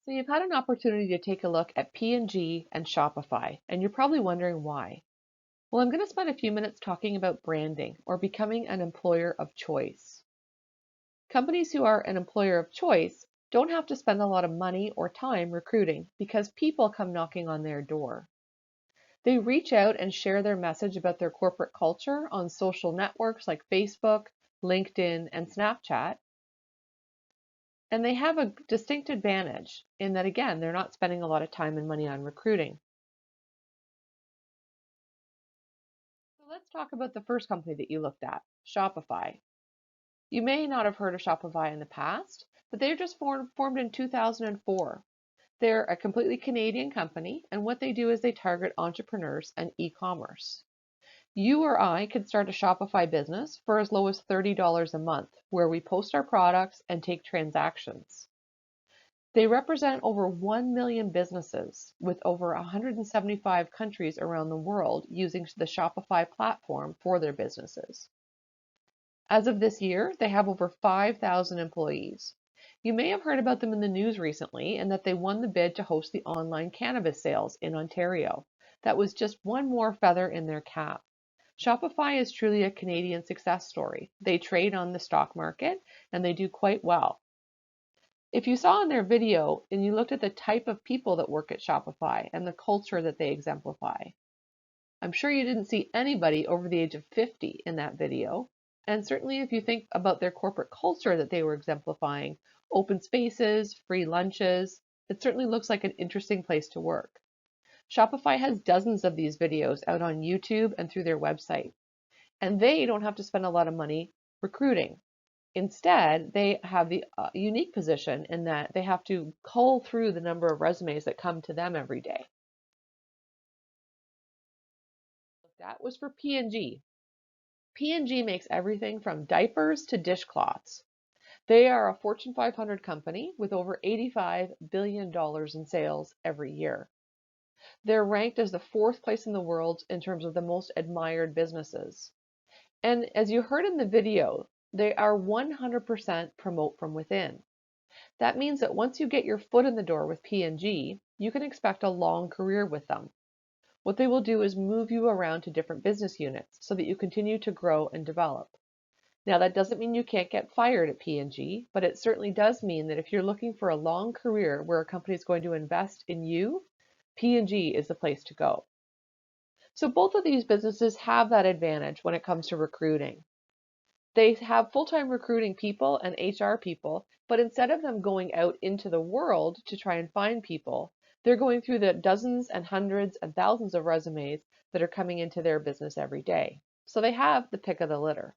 So you've had an opportunity to take a look at P&G and Shopify, and you're probably wondering why. Well, I'm going to spend a few minutes talking about branding or becoming an employer of choice. Companies who are an employer of choice don't have to spend a lot of money or time recruiting because people come knocking on their door. They reach out and share their message about their corporate culture on social networks like Facebook, LinkedIn, and Snapchat. And they have a distinct advantage in that, again, they're not spending a lot of time and money on recruiting. So let's talk about the first company that you looked at, Shopify. You may not have heard of Shopify in the past, but they were just formed in 2004. They're a completely Canadian company, and what they do is they target entrepreneurs and e-commerce. You or I could start a Shopify business for as low as $30 a month, where we post our products and take transactions. They represent over 1 million businesses with over 175 countries around the world using the Shopify platform for their businesses. As of this year, they have over 5,000 employees. You may have heard about them in the news recently and that they won the bid to host the online cannabis sales in Ontario. That was just one more feather in their cap. Shopify is truly a Canadian success story. They trade on the stock market and they do quite well. If you saw in their video and you looked at the type of people that work at Shopify and the culture that they exemplify, I'm sure you didn't see anybody over the age of 50 in that video. And certainly if you think about their corporate culture that they were exemplifying, open spaces, free lunches, it certainly looks like an interesting place to work. Shopify has dozens of these videos out on YouTube and through their website. And they don't have to spend a lot of money recruiting. Instead, they have the unique position in that they have to cull through the number of resumes that come to them every day. That was for P&G. P&G makes everything from diapers to dishcloths. They are a Fortune 500 company with over $85 billion in sales every year. They're ranked as the fourth place in the world in terms of the most admired businesses. And as you heard in the video, they are 100% promote from within. That means that once you get your foot in the door with P&G, you can expect a long career with them. What they will do is move you around to different business units so that you continue to grow and develop. Now, that doesn't mean you can't get fired at P&G, but it certainly does mean that if you're looking for a long career where a company is going to invest in you, P&G is the place to go. So both of these businesses have that advantage when it comes to recruiting. They have full-time recruiting people and HR people, but instead of them going out into the world to try and find people, they're going through the dozens and hundreds and thousands of resumes that are coming into their business every day. So they have the pick of the litter.